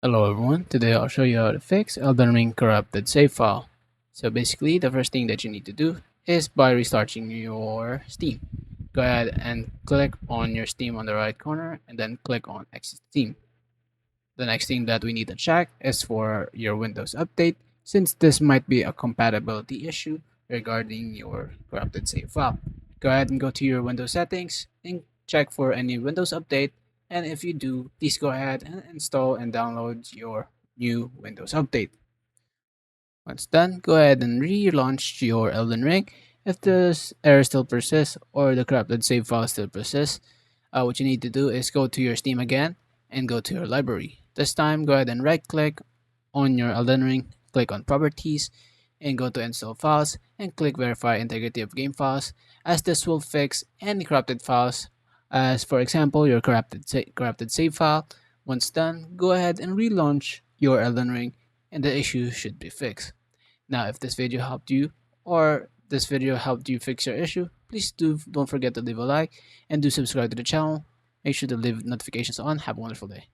Hello everyone, today I'll show you how to fix Elden Ring corrupted save file. So basically the first thing that you need to do is by restarting your Steam. Go ahead and click on your Steam on the right corner and then click on Exit Steam. The next thing that we need to check is for your Windows update, since this might be a compatibility issue regarding your corrupted save file. Go ahead and go to your Windows settings and check for any Windows update. And if you do, please go ahead and install and download your new Windows update. Once done, go ahead and relaunch your Elden Ring. If this error still persists or the corrupted save file still persists, what you need to do is go to your Steam again and go to your library. This time, go ahead and right click on your Elden Ring, click on Properties, and go to Install Files and click Verify Integrity of Game Files, as this will fix any corrupted files, as for example, your corrupted save file. Once done, go ahead and relaunch your Elden Ring, and the issue should be fixed. Now, if this video helped you or this video helped you fix your issue, please don't forget to leave a like and do subscribe to the channel. Make sure to leave notifications on. Have a wonderful day.